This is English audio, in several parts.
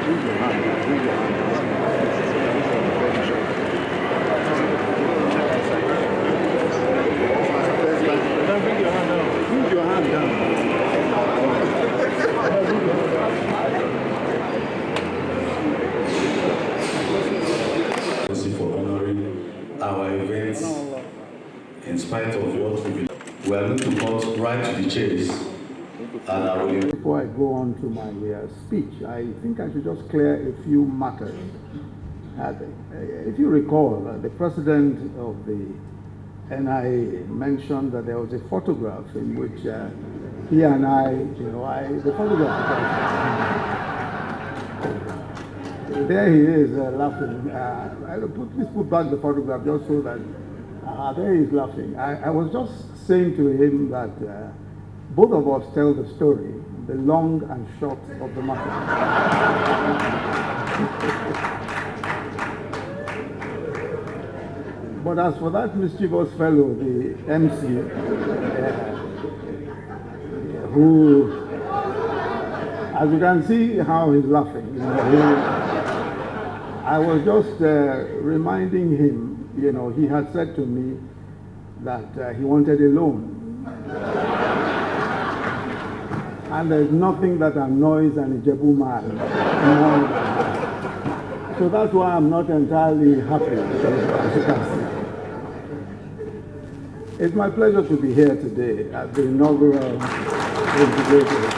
Our events, in spite of what we are going to cut right to the chase. And before I go on to my speech, I think I should just clear a few matters. If you recall, the president of the NIA mentioned that there was a photograph in which he and the photograph. There he is laughing. Please put back the photograph just so that there he is laughing. I was just saying to him that both of us tell the story, the long and short of the matter. But as for that mischievous fellow, the MC, who, as you can see how he's laughing, I was just reminding him, he had said to me that he wanted a loan. And there's nothing that annoys an Ijebu man more. So that's why I'm not entirely happy, as you can see. It's my pleasure to be here today at the inaugural integrated.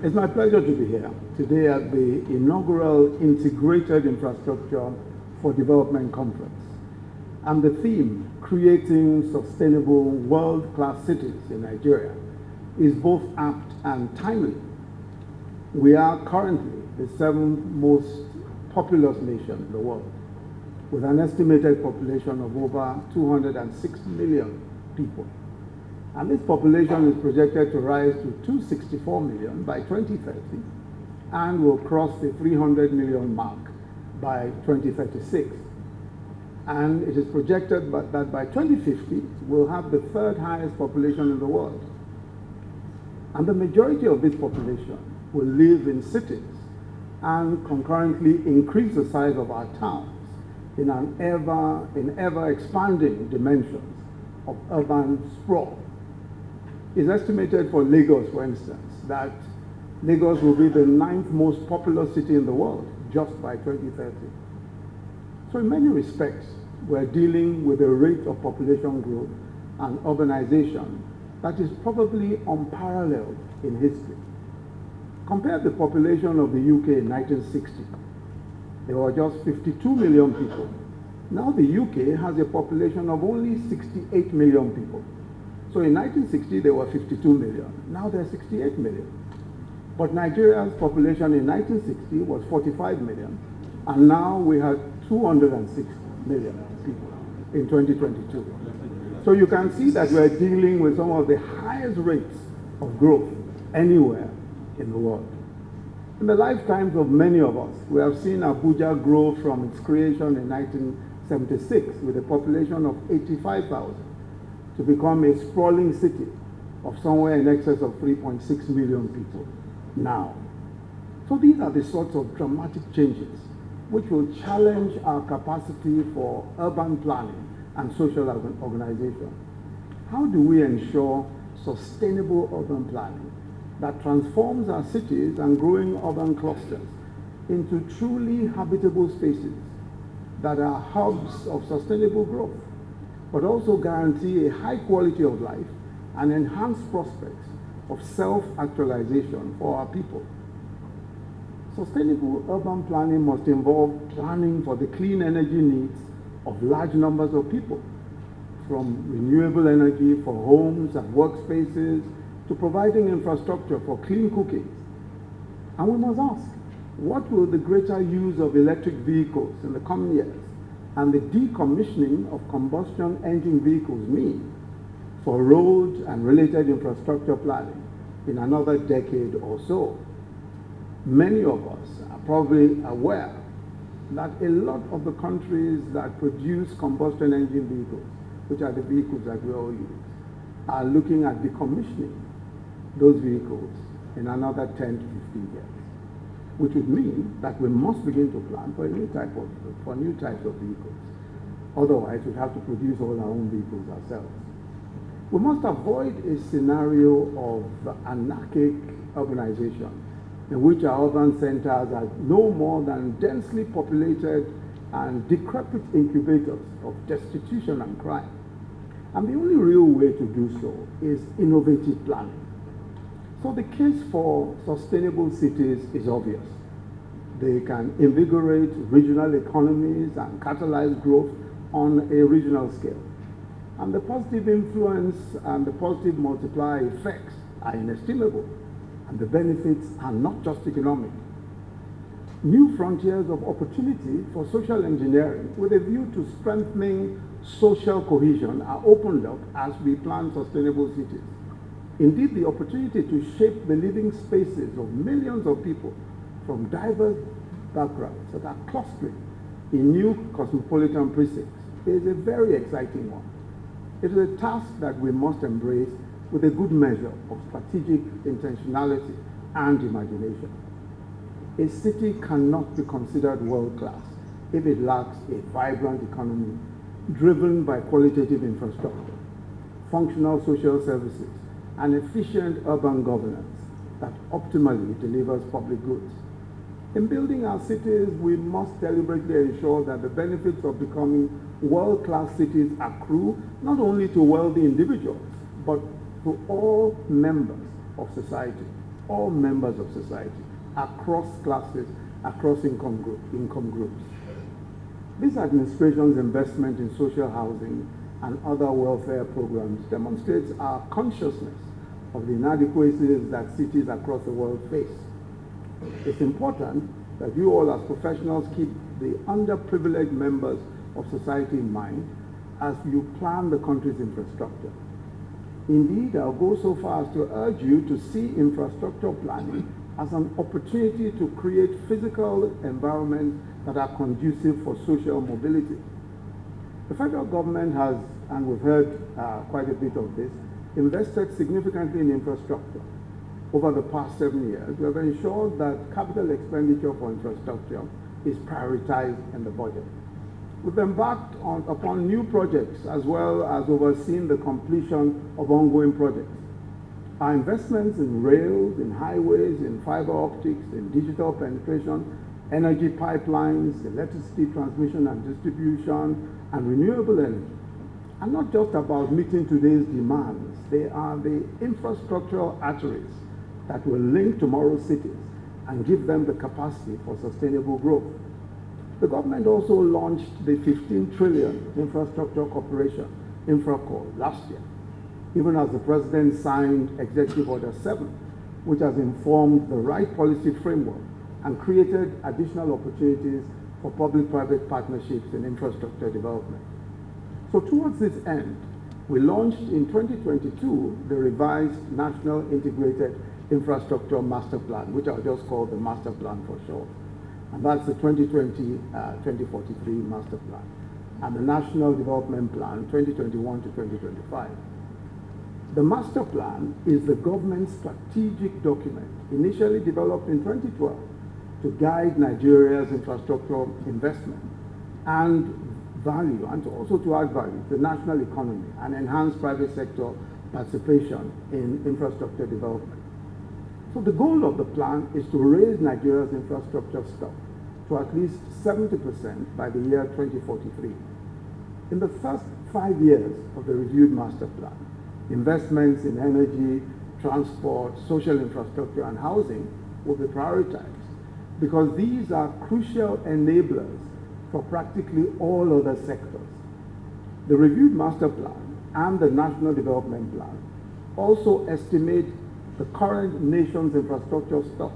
It's my pleasure to be here today at the inaugural Integrated Infrastructure for Development Conference. And the theme, Creating Sustainable World-Class Cities in Nigeria, is both apt and timely. We are currently the 7th most populous nation in the world, with an estimated population of over 206 million people. And this population is projected to rise to 264 million by 2030 and will cross the 300 million mark by 2036. And it is projected that by 2050, we'll have the 3rd highest population in the world. And the majority of this population will live in cities and concurrently increase the size of our towns in ever expanding dimensions of urban sprawl. It's estimated for Lagos, for instance, that Lagos will be the 9th most populous city in the world just by 2030. So in many respects, we're dealing with a rate of population growth and urbanization that is probably unparalleled in history. Compare the population of the UK in 1960. There were just 52 million people. Now the UK has a population of only 68 million people. So in 1960, there were 52 million. Now there are 68 million. But Nigeria's population in 1960 was 45 million. And now we have 206 million people in 2022. So you can see that we're dealing with some of the highest rates of growth anywhere in the world. In the lifetimes of many of us, we have seen Abuja grow from its creation in 1976 with a population of 85,000 to become a sprawling city of somewhere in excess of 3.6 million people now. So these are the sorts of dramatic changes which will challenge our capacity for urban planning and social organization. How do we ensure sustainable urban planning that transforms our cities and growing urban clusters into truly habitable spaces that are hubs of sustainable growth, but also guarantee a high quality of life and enhanced prospects of self-actualization for our people? Sustainable urban planning must involve planning for the clean energy needs of large numbers of people, from renewable energy for homes and workspaces to providing infrastructure for clean cooking. And we must ask, what will the greater use of electric vehicles in the coming years and the decommissioning of combustion engine vehicles mean for roads and related infrastructure planning in another decade or so? Many of us are probably aware that a lot of the countries that produce combustion engine vehicles, which are the vehicles that we all use, are looking at decommissioning those vehicles in another 10 to 15 years, which would mean that we must begin to plan for new types of vehicles. Otherwise, we have to produce all our own vehicles ourselves. We must avoid a scenario of anarchic urbanization in which our urban centers are no more than densely populated and decrepit incubators of destitution and crime. And the only real way to do so is innovative planning. So the case for sustainable cities is obvious. They can invigorate regional economies and catalyze growth on a regional scale. And the positive influence and the positive multiplier effects are inestimable, and the benefits are not just economic. New frontiers of opportunity for social engineering with a view to strengthening social cohesion are opened up as we plan sustainable cities. Indeed, the opportunity to shape the living spaces of millions of people from diverse backgrounds that are clustering in new cosmopolitan precincts is a very exciting one. It is a task that we must embrace with a good measure of strategic intentionality and imagination. A city cannot be considered world-class if it lacks a vibrant economy driven by qualitative infrastructure, functional social services, and efficient urban governance that optimally delivers public goods. In building our cities, we must deliberately ensure that the benefits of becoming world-class cities accrue not only to wealthy individuals, but to all members of society, across classes, across income groups. This administration's investment in social housing and other welfare programs demonstrates our consciousness of the inadequacies that cities across the world face. It's important that you all as professionals keep the underprivileged members of society in mind as you plan the country's infrastructure. Indeed, I'll go so far as to urge you to see infrastructure planning as an opportunity to create physical environments that are conducive for social mobility. The federal government has, and we've heard quite a bit of this, invested significantly in infrastructure. Over the past 7 years, we have ensured that capital expenditure for infrastructure is prioritized in the budget. We've embarked upon new projects as well as overseen the completion of ongoing projects. Our investments in rails, in highways, in fiber optics, in digital penetration, energy pipelines, electricity transmission and distribution, and renewable energy are not just about meeting today's demands. They are the infrastructural arteries that will link tomorrow's cities and give them the capacity for sustainable growth. The government also launched the 15 trillion Infrastructure Corporation, InfraCorp, last year, even as the President signed Executive Order 7, which has informed the right policy framework and created additional opportunities for public-private partnerships in infrastructure development. So towards this end, we launched in 2022 the revised National Integrated Infrastructure Master Plan, which I'll just call the Master Plan for short. And that's the 2020-2043 Master Plan, and the National Development Plan 2021 to 2025. The Master Plan is the government's strategic document, initially developed in 2012 to guide Nigeria's infrastructure investment and value, and also to add value to the national economy and enhance private sector participation in infrastructure development. So the goal of the plan is to raise Nigeria's infrastructure stock to at least 70% by the year 2043. In the first 5 years of the reviewed master plan, investments in energy, transport, social infrastructure, and housing will be prioritized because these are crucial enablers for practically all other sectors. The reviewed master plan and the National Development Plan also estimate the current nation's infrastructure stock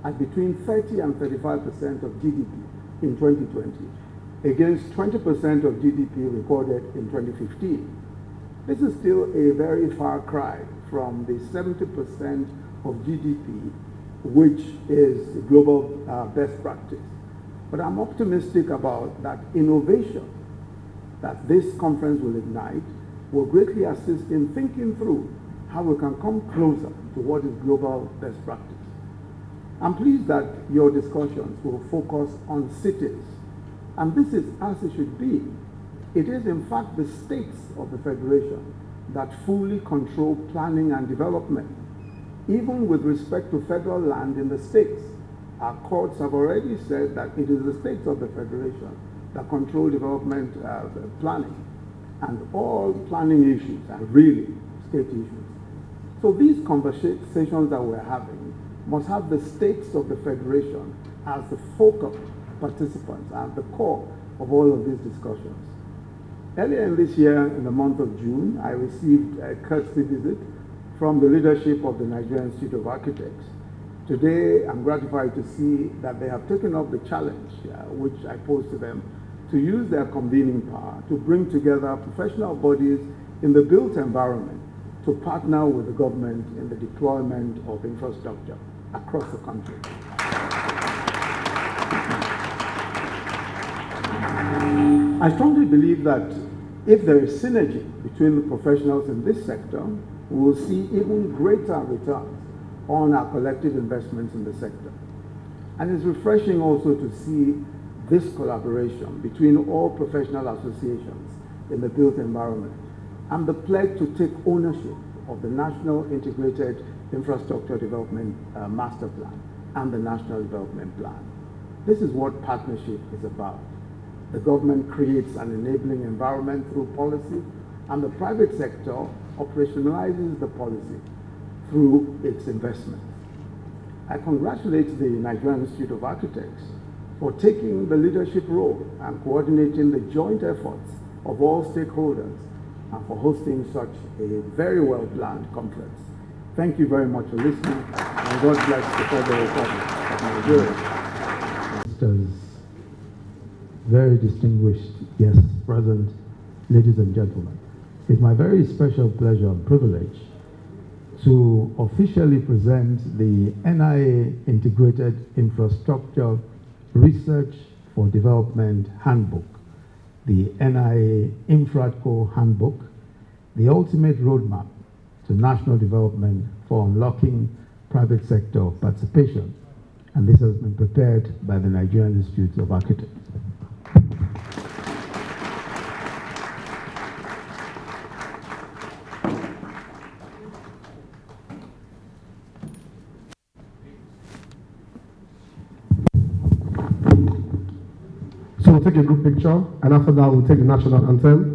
at between 30 and 35% of GDP in 2020, against 20% of GDP recorded in 2015. This is still a very far cry from the 70% of GDP, which is global best practice. But I'm optimistic about that innovation that this conference will ignite will greatly assist in thinking through how we can come closer to what is global best practice. I'm pleased that your discussions will focus on cities, and this is as it should be. It is in fact the states of the Federation that fully control planning and development. Even with respect to federal land in the states, our courts have already said that it is the states of the Federation that control development planning, and all planning issues are really state issues. So these conversations that we're having must have the states of the Federation as the focal participants, at the core of all of these discussions. Earlier in this year, in the month of June, I received a courtesy visit from the leadership of the Nigerian Institute of Architects. Today, I'm gratified to see that they have taken up the challenge, which I posed to them, to use their convening power to bring together professional bodies in the built environment to partner with the government in the deployment of infrastructure across the country. I strongly believe that if there is synergy between the professionals in this sector, we will see even greater returns on our collective investments in the sector. And it's refreshing also to see this collaboration between all professional associations in the built environment and the pledge to take ownership of the National Integrated Infrastructure Development Master Plan and the National Development Plan. This is what partnership is about. The government creates an enabling environment through policy, and the private sector operationalizes the policy through its investments. I congratulate the Nigerian Institute of Architects for taking the leadership role and coordinating the joint efforts of all stakeholders and for hosting such a very well-planned conference. Thank you very much for listening, and God bless the Federal Republic of Nigeria. Very distinguished guests present, ladies and gentlemen. It's my very special pleasure and privilege to officially present the NIA Integrated Infrastructure Research for Development Handbook, the NIA Infratco Handbook, the ultimate roadmap to national development for unlocking private sector participation. And this has been prepared by the Nigerian Institute of Architects. So we'll take a group picture, and after that we'll take the national anthem.